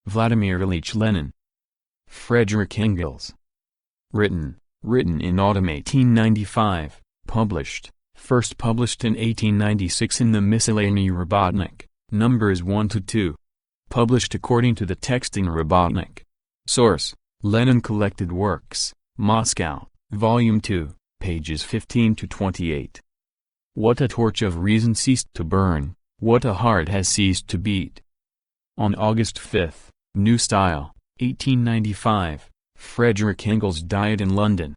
Vladimir Ilyich Lenin. Frederick Engels. Written in autumn 1895, first published in 1896 in the miscellany Rabotnik, numbers 1–2. Published according to the text in Rabotnik. Source: Lenin Collected Works, Moscow, Volume 2, pages 15–28. What a torch of reason ceased to burn, what a heart has ceased to beat. On August 5, New Style, 1895, Frederick Engels died in London.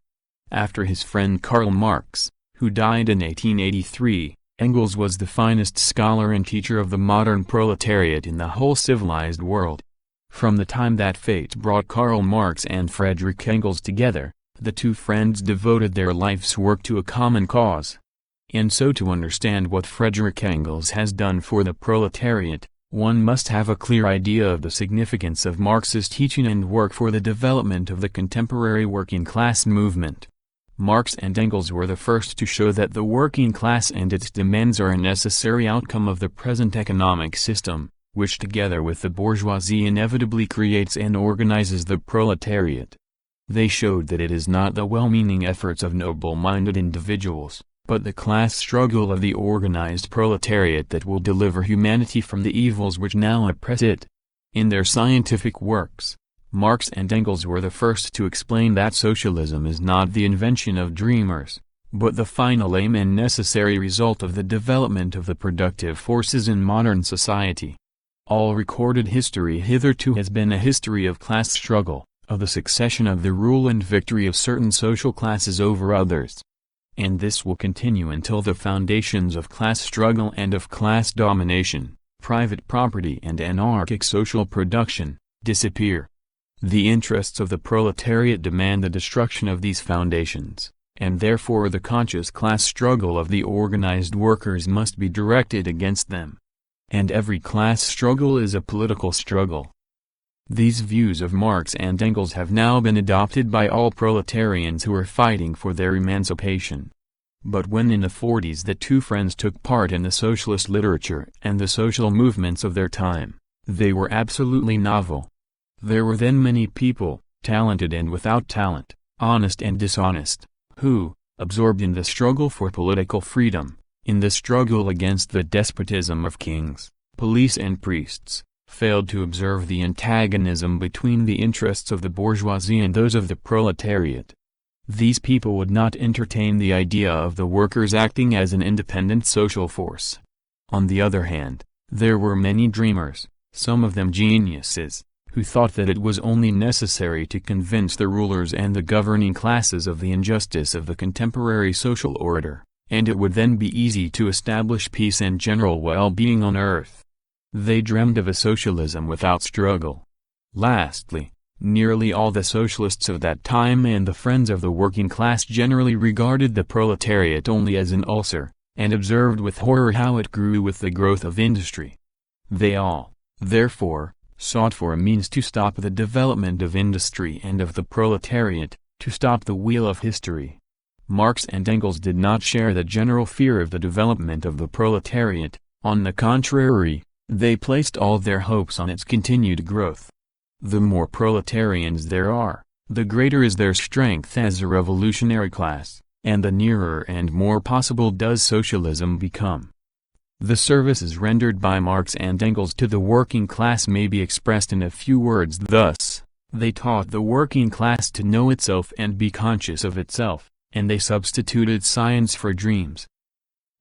After his friend Karl Marx, who died in 1883, Engels was the finest scholar and teacher of the modern proletariat in the whole civilized world. From the time that fate brought Karl Marx and Frederick Engels together, the two friends devoted their life's work to a common cause. And so to understand what Frederick Engels has done for the proletariat, one must have a clear idea of the significance of Marxist teaching and work for the development of the contemporary working class movement. Marx and Engels were the first to show that the working class and its demands are a necessary outcome of the present economic system, which together with the bourgeoisie inevitably creates and organizes the proletariat. They showed that it is not the well-meaning efforts of noble-minded individuals, but the class struggle of the organized proletariat that will deliver humanity from the evils which now oppress it. In their scientific works, Marx and Engels were the first to explain that socialism is not the invention of dreamers, but the final aim and necessary result of the development of the productive forces in modern society. All recorded history hitherto has been a history of class struggle, of the succession of the rule and victory of certain social classes over others. And this will continue until the foundations of class struggle and of class domination, private property and anarchic social production, disappear. The interests of the proletariat demand the destruction of these foundations, and therefore the conscious class struggle of the organized workers must be directed against them. And every class struggle is a political struggle. These views of Marx and Engels have now been adopted by all proletarians who are fighting for their emancipation. But when in the 40s the two friends took part in the socialist literature and the social movements of their time, they were absolutely novel. There were then many people, talented and without talent, honest and dishonest, who, absorbed in the struggle for political freedom, in the struggle against the despotism of kings, police and priests, failed to observe the antagonism between the interests of the bourgeoisie and those of the proletariat. These people would not entertain the idea of the workers acting as an independent social force. On the other hand, there were many dreamers, some of them geniuses, who thought that it was only necessary to convince the rulers and the governing classes of the injustice of the contemporary social order, and it would then be easy to establish peace and general well-being on earth. They dreamed of a socialism without struggle. Lastly, nearly all the socialists of that time and the friends of the working class generally regarded the proletariat only as an ulcer, and observed with horror how it grew with the growth of industry. They all, therefore, sought for a means to stop the development of industry and of the proletariat, to stop the wheel of history. Marx and Engels did not share the general fear of the development of the proletariat. On the contrary, they placed all their hopes on its continued growth. The more proletarians there are, the greater is their strength as a revolutionary class, and the nearer and more possible does socialism become. The services rendered by Marx and Engels to the working class may be expressed in a few words thus: they taught the working class to know itself and be conscious of itself, and they substituted science for dreams.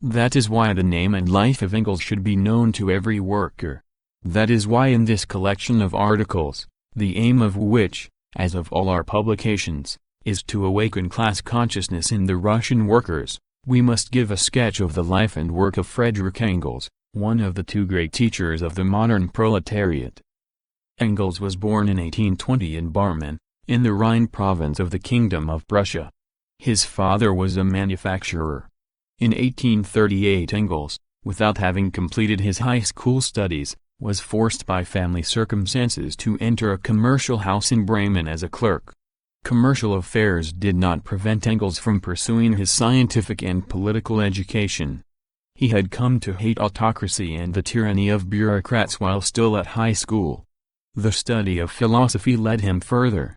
That is why the name and life of Engels should be known to every worker. That is why in this collection of articles, the aim of which, as of all our publications, is to awaken class consciousness in the Russian workers, we must give a sketch of the life and work of Frederick Engels, one of the two great teachers of the modern proletariat. Engels was born in 1820 in Barmen, in the Rhine province of the Kingdom of Prussia. His father was a manufacturer. In 1838 Engels, without having completed his high school studies, was forced by family circumstances to enter a commercial house in Bremen as a clerk. Commercial affairs did not prevent Engels from pursuing his scientific and political education. He had come to hate autocracy and the tyranny of bureaucrats while still at high school. The study of philosophy led him further.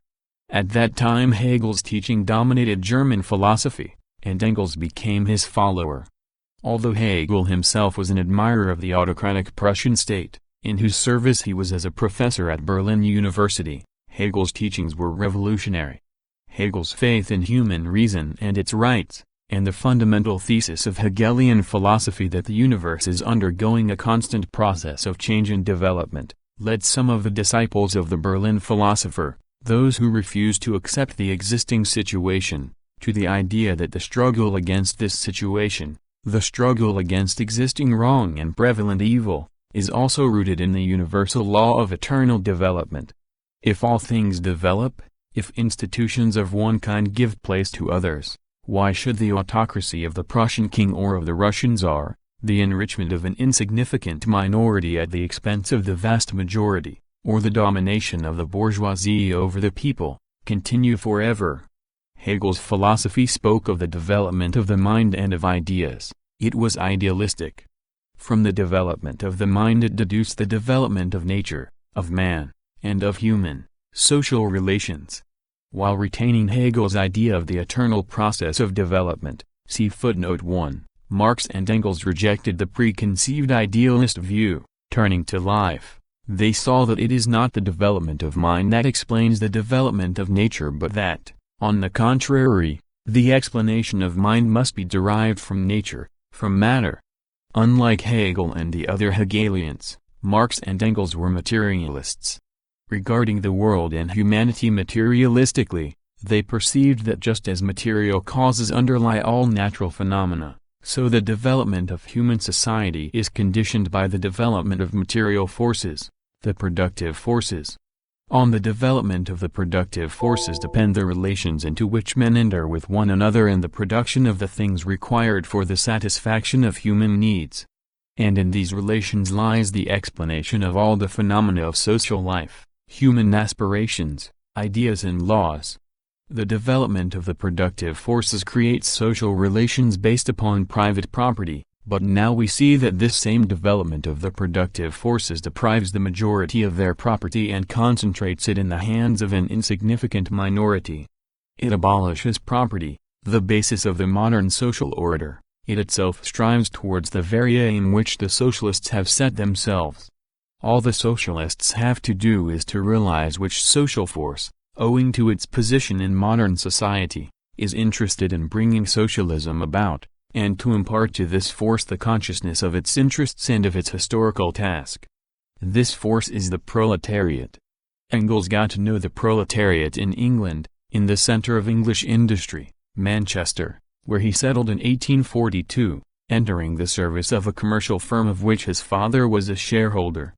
At that time Hegel's teaching dominated German philosophy, and Engels became his follower. Although Hegel himself was an admirer of the autocratic Prussian state, in whose service he was as a professor at Berlin University, Hegel's teachings were revolutionary. Hegel's faith in human reason and its rights, and the fundamental thesis of Hegelian philosophy that the universe is undergoing a constant process of change and development, led some of the disciples of the Berlin philosopher, those who refused to accept the existing situation, to the idea that the struggle against this situation, the struggle against existing wrong and prevalent evil, is also rooted in the universal law of eternal development. If all things develop, if institutions of one kind give place to others, why should the autocracy of the Prussian king or of the Russian Tsar, the enrichment of an insignificant minority at the expense of the vast majority, or the domination of the bourgeoisie over the people, continue forever? Hegel's philosophy spoke of the development of the mind and of ideas. It was idealistic. From the development of the mind it deduced the development of nature, of man, and of human, social relations. While retaining Hegel's idea of the eternal process of development, see footnote 1, Marx and Engels rejected the preconceived idealist view. Turning to life, they saw that it is not the development of mind that explains the development of nature but that, on the contrary, the explanation of mind must be derived from nature, from matter. Unlike Hegel and the other Hegelians, Marx and Engels were materialists. Regarding the world and humanity materialistically, they perceived that just as material causes underlie all natural phenomena, so the development of human society is conditioned by the development of material forces, the productive forces. On the development of the productive forces depend the relations into which men enter with one another and the production of the things required for the satisfaction of human needs. And in these relations lies the explanation of all the phenomena of social life, human aspirations, ideas and laws. The development of the productive forces creates social relations based upon private property, but now we see that this same development of the productive forces deprives the majority of their property and concentrates it in the hands of an insignificant minority. It abolishes property, the basis of the modern social order. It itself strives towards the very aim which the socialists have set themselves. All the socialists have to do is to realize which social force, owing to its position in modern society, is interested in bringing socialism about, and to impart to this force the consciousness of its interests and of its historical task. This force is the proletariat. Engels got to know the proletariat in England, in the center of English industry, Manchester, where he settled in 1842, entering the service of a commercial firm of which his father was a shareholder.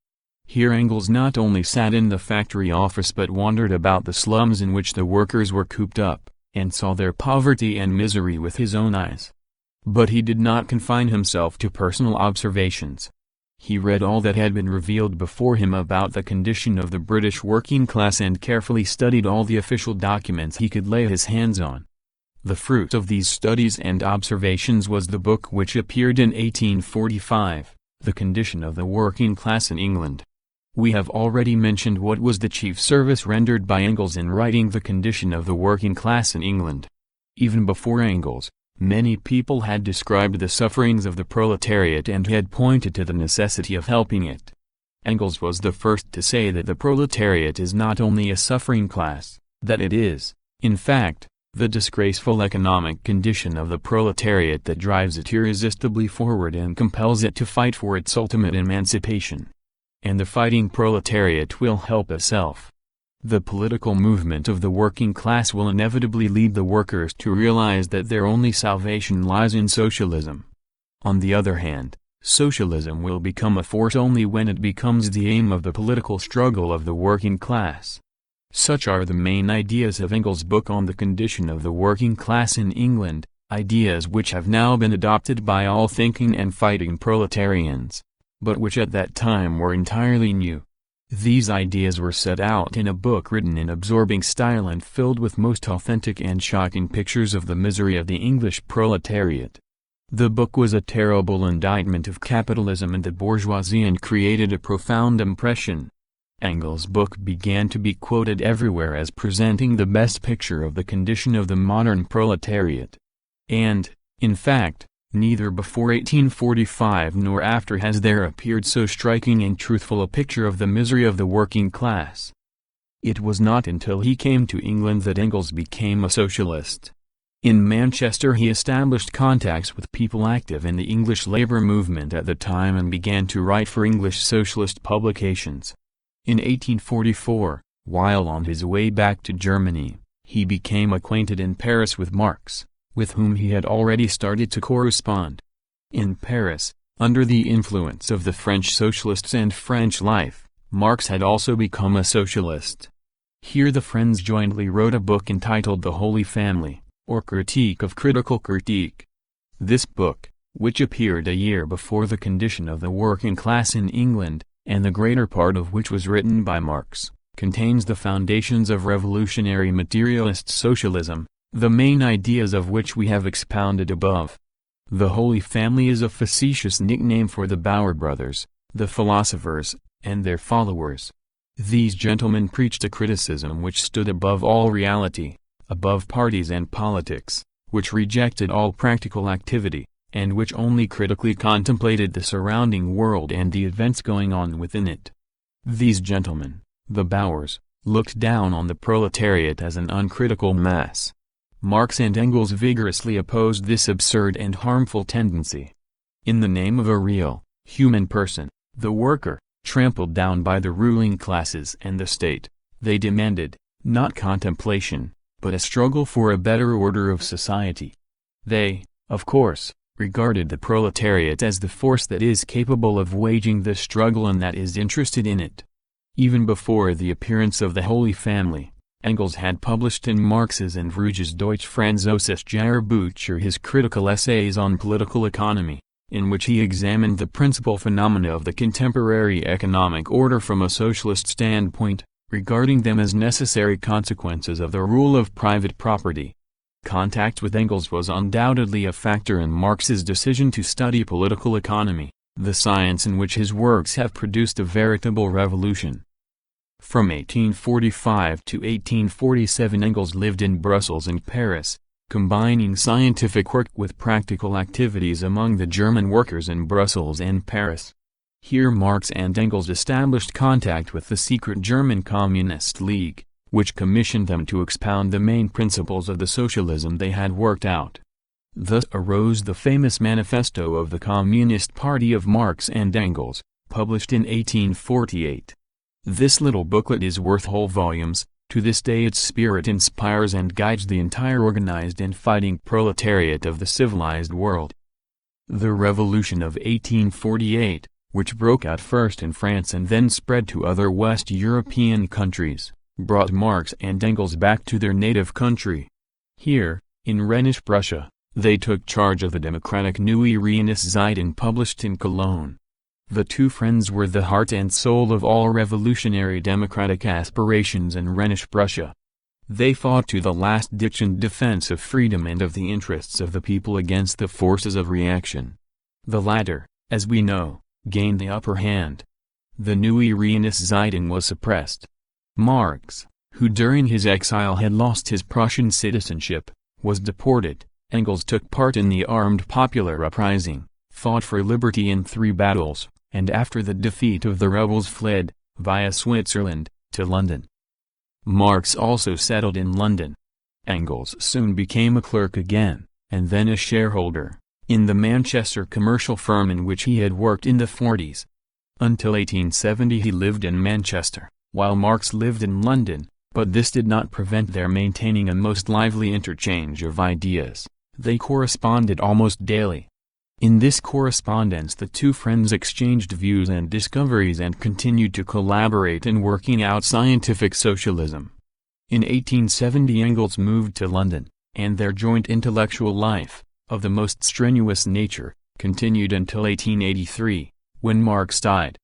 Here Engels not only sat in the factory office but wandered about the slums in which the workers were cooped up, and saw their poverty and misery with his own eyes. But he did not confine himself to personal observations. He read all that had been revealed before him about the condition of the British working class and carefully studied all the official documents he could lay his hands on. The fruit of these studies and observations was the book which appeared in 1845, The Condition of the Working Class in England. We have already mentioned what was the chief service rendered by Engels in writing The Condition of the Working Class in England. Even before Engels, many people had described the sufferings of the proletariat and had pointed to the necessity of helping it. Engels was the first to say that the proletariat is not only a suffering class, that it is, in fact, the disgraceful economic condition of the proletariat that drives it irresistibly forward and compels it to fight for its ultimate emancipation. And the fighting proletariat will help itself. The political movement of the working class will inevitably lead the workers to realize that their only salvation lies in socialism. On the other hand, socialism will become a force only when it becomes the aim of the political struggle of the working class. Such are the main ideas of Engels' book on the condition of the working class in England, ideas which have now been adopted by all thinking and fighting proletarians, but which at that time were entirely new. These ideas were set out in a book written in absorbing style and filled with most authentic and shocking pictures of the misery of the English proletariat. The book was a terrible indictment of capitalism and the bourgeoisie and created a profound impression. Engels' book began to be quoted everywhere as presenting the best picture of the condition of the modern proletariat. And, in fact, neither before 1845 nor after has there appeared so striking and truthful a picture of the misery of the working class. It was not until he came to England that Engels became a socialist. In Manchester he established contacts with people active in the English labor movement at the time and began to write for English socialist publications. In 1844, while on his way back to Germany, he became acquainted in Paris with Marx, with whom he had already started to correspond. In Paris, under the influence of the French socialists and French life, Marx had also become a socialist. Here the friends jointly wrote a book entitled The Holy Family, or Critique of Critical Critique. This book, which appeared a year before the condition of the working class in England, and the greater part of which was written by Marx, contains the foundations of revolutionary materialist socialism, the main ideas of which we have expounded above. The Holy Family is a facetious nickname for the Bauer brothers, the philosophers, and their followers. These gentlemen preached a criticism which stood above all reality, above parties and politics, which rejected all practical activity, and which only critically contemplated the surrounding world and the events going on within it. These gentlemen, the Bauers, looked down on the proletariat as an uncritical mass. Marx and Engels vigorously opposed this absurd and harmful tendency. In the name of a real, human person, the worker, trampled down by the ruling classes and the state, they demanded, not contemplation, but a struggle for a better order of society. They, of course, regarded the proletariat as the force that is capable of waging the struggle and that is interested in it. Even before the appearance of the Holy Family, Engels had published in Marx's and Ruge's Deutsche Französische Bücher his critical essays on political economy, in which he examined the principal phenomena of the contemporary economic order from a socialist standpoint, regarding them as necessary consequences of the rule of private property. Contact with Engels was undoubtedly a factor in Marx's decision to study political economy, the science in which his works have produced a veritable revolution. From 1845 to 1847 Engels lived in Brussels and Paris, combining scientific work with practical activities among the German workers in Brussels and Paris. Here Marx and Engels established contact with the secret German Communist League, which commissioned them to expound the main principles of the socialism they had worked out. Thus arose the famous Manifesto of the Communist Party of Marx and Engels, published in 1848. This little booklet is worth whole volumes. To this day its spirit inspires and guides the entire organized and fighting proletariat of the civilized world. The Revolution of 1848, which broke out first in France and then spread to other West European countries, brought Marx and Engels back to their native country. Here, in Rhenish Prussia, they took charge of the democratic Neue Rheinische Zeitung published in Cologne. The two friends were the heart and soul of all revolutionary democratic aspirations in Rhenish Prussia. They fought to the last ditch in defense of freedom and of the interests of the people against the forces of reaction. The latter, as we know, gained the upper hand. The Neue Rheinische Zeitung was suppressed. Marx, who during his exile had lost his Prussian citizenship, was deported. Engels took part in the armed popular uprising, fought for liberty in 3 battles, and after the defeat of the rebels fled, via Switzerland, to London. Marx also settled in London. Engels soon became a clerk again, and then a shareholder, in the Manchester commercial firm in which he had worked in the 40s. Until 1870 he lived in Manchester, while Marx lived in London, but this did not prevent their maintaining a most lively interchange of ideas. They corresponded almost daily. In this correspondence the two friends exchanged views and discoveries and continued to collaborate in working out scientific socialism. In 1870 Engels moved to London, and their joint intellectual life, of the most strenuous nature, continued until 1883, when Marx died.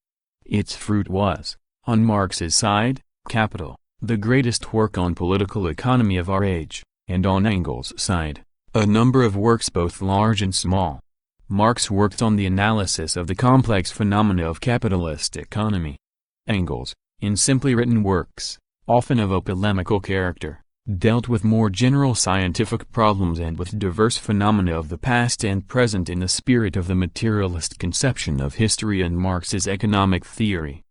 Its fruit was, on Marx's side, Capital, the greatest work on political economy of our age, and on Engels' side, a number of works both large and small. Marx worked on the analysis of the complex phenomena of capitalist economy. Engels, in simply written works, often of a polemical character, dealt with more general scientific problems and with diverse phenomena of the past and present in the spirit of the materialist conception of history and Marx's economic theory.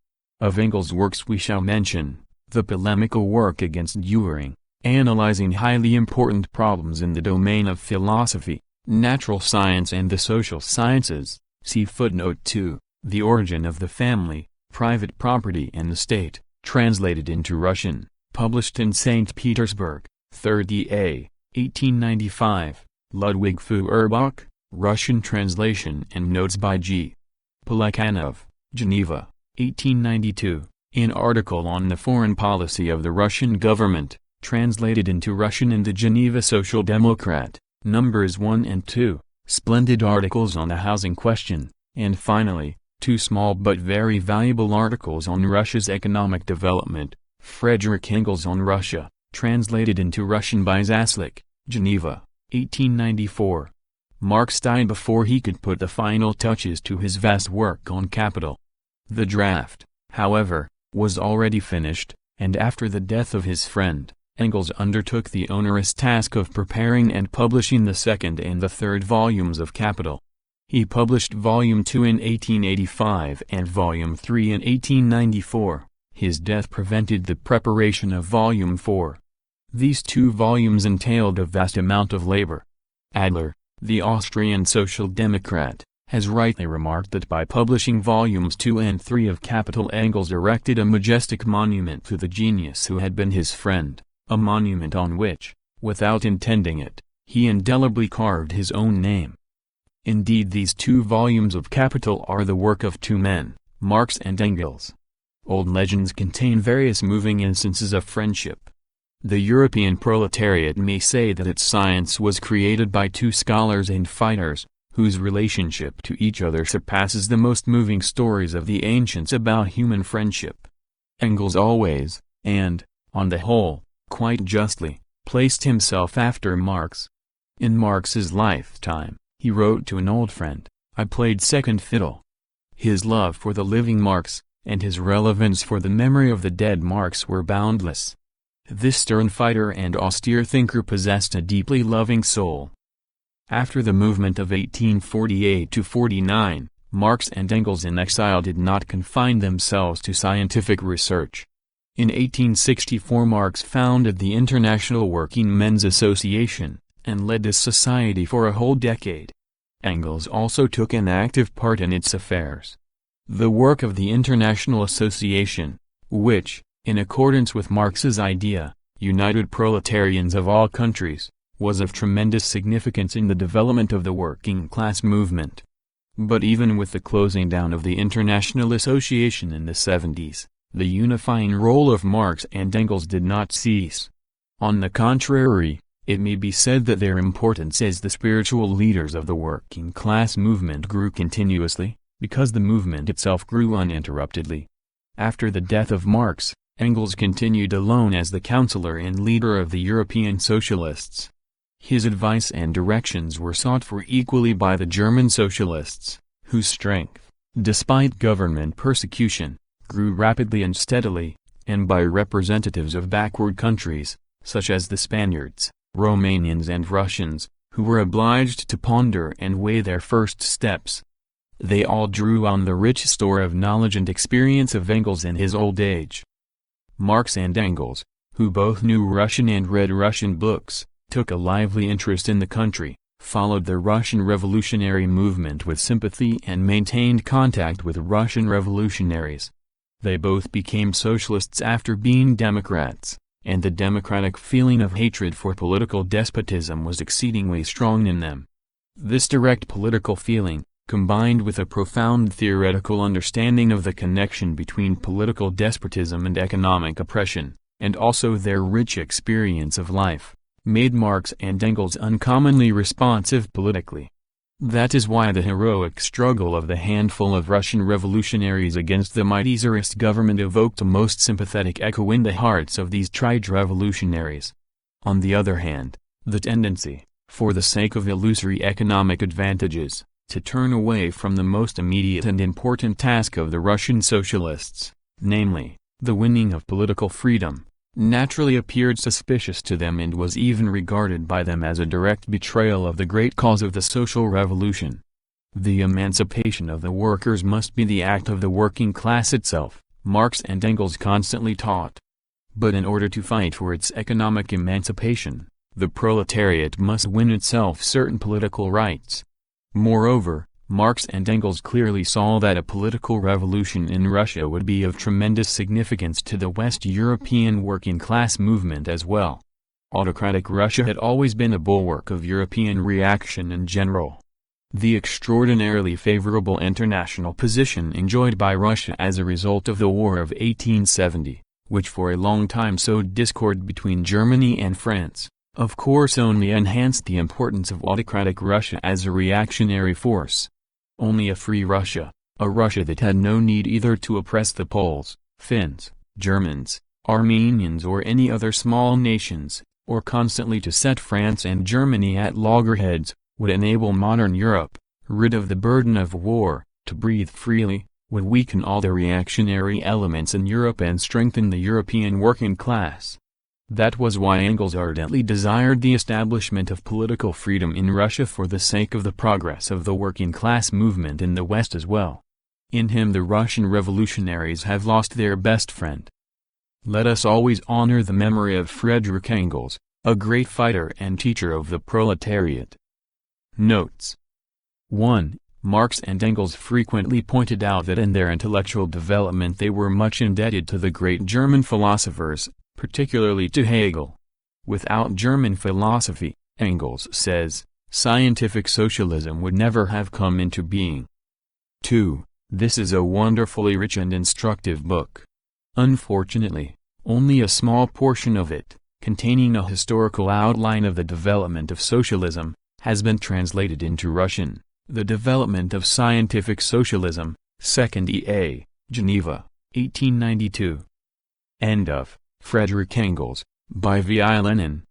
Of Engels' works we shall mention, the polemical work against Dühring, analyzing highly important problems in the domain of philosophy, natural science and the social sciences, see footnote 2, The Origin of the Family, Private Property and the State, translated into Russian, published in St. Petersburg, 3rd A, 1895, Ludwig Feuerbach, Russian translation and notes by G. Plekhanov, Geneva, 1892, an article on the foreign policy of the Russian government, translated into Russian in the Geneva Social Democrat, numbers 1 and 2, splendid articles on the housing question, and finally, 2 small but very valuable articles on Russia's economic development, Frederick Engels on Russia, translated into Russian by Zaslik, Geneva, 1894. Marx died before he could put the final touches to his vast work on capital. The draft, however, was already finished, and after the death of his friend, Engels undertook the onerous task of preparing and publishing the second and the third volumes of Capital. He published Volume 2 in 1885 and Volume 3 in 1894. His death prevented the preparation of Volume 4. These 2 volumes entailed a vast amount of labor. Adler, the Austrian Social Democrat, has rightly remarked that by publishing Volumes 2 and 3 of Capital, Engels erected a majestic monument to the genius who had been his friend, a monument on which, without intending it, he indelibly carved his own name. Indeed, these 2 volumes of Capital are the work of 2 men, Marx and Engels. Old legends contain various moving instances of friendship. The European proletariat may say that its science was created by 2 scholars and fighters, whose relationship to each other surpasses the most moving stories of the ancients about human friendship. Engels always, and, on the whole, quite justly, placed himself after Marx. In Marx's lifetime, he wrote to an old friend, "I played second fiddle." His love for the living Marx, and his relevance for the memory of the dead Marx were boundless. This stern fighter and austere thinker possessed a deeply loving soul. After the movement of 1848–49, Marx and Engels in exile did not confine themselves to scientific research. In 1864 Marx founded the International Working Men's Association, and led this society for a whole decade. Engels also took an active part in its affairs. The work of the International Association, which, in accordance with Marx's idea, united proletarians of all countries, was of tremendous significance in the development of the working-class movement. But even with the closing down of the International Association in the 70s, the unifying role of Marx and Engels did not cease. On the contrary, it may be said that their importance as the spiritual leaders of the working-class movement grew continuously, because the movement itself grew uninterruptedly. After the death of Marx, Engels continued alone as the counselor and leader of the European socialists. His advice and directions were sought for equally by the German socialists, whose strength, despite government persecution, grew rapidly and steadily, and by representatives of backward countries, such as the Spaniards, Romanians and Russians, who were obliged to ponder and weigh their first steps. They all drew on the rich store of knowledge and experience of Engels in his old age. Marx and Engels, who both knew Russian and read Russian books, took a lively interest in the country, followed the Russian revolutionary movement with sympathy and maintained contact with Russian revolutionaries. They both became socialists after being Democrats, and the democratic feeling of hatred for political despotism was exceedingly strong in them. This direct political feeling, combined with a profound theoretical understanding of the connection between political despotism and economic oppression, and also their rich experience of life, made Marx and Engels uncommonly responsive politically. That is why the heroic struggle of the handful of Russian revolutionaries against the mighty Tsarist government evoked a most sympathetic echo in the hearts of these tried revolutionaries. On the other hand, the tendency, for the sake of illusory economic advantages, to turn away from the most immediate and important task of the Russian socialists, namely, The winning of political freedom naturally appeared suspicious to them and was even regarded by them as a direct betrayal of the great cause of the social revolution. The emancipation of the workers must be the act of the working class itself, Marx and Engels constantly taught. But in order to fight for its economic emancipation, the proletariat must win itself certain political rights. Moreover, Marx and Engels clearly saw that a political revolution in Russia would be of tremendous significance to the West European working-class movement as well. Autocratic Russia had always been a bulwark of European reaction in general. The extraordinarily favorable international position enjoyed by Russia as a result of the War of 1870, which for a long time sowed discord between Germany and France, of course only enhanced the importance of autocratic Russia as a reactionary force. Only a free Russia, a Russia that had no need either to oppress the Poles, Finns, Germans, Armenians or any other small nations, or constantly to set France and Germany at loggerheads, would enable modern Europe, rid of the burden of war, to breathe freely, would weaken all the reactionary elements in Europe and strengthen the European working class. That was why Engels ardently desired the establishment of political freedom in Russia for the sake of the progress of the working class movement in the West as well. In him the Russian revolutionaries have lost their best friend. Let us always honor the memory of Frederick Engels, a great fighter and teacher of the proletariat. Notes 1. Marx and Engels frequently pointed out that in their intellectual development they were much indebted to the great German philosophers, particularly to Hegel. Without German philosophy, Engels says, scientific socialism would never have come into being. 2. This is a wonderfully rich and instructive book. Unfortunately, only a small portion of it, containing a historical outline of the development of socialism, has been translated into Russian. The Development of Scientific Socialism, 2nd E.A., Geneva, 1892. End of. Frederick Engels, by V. I. Lenin.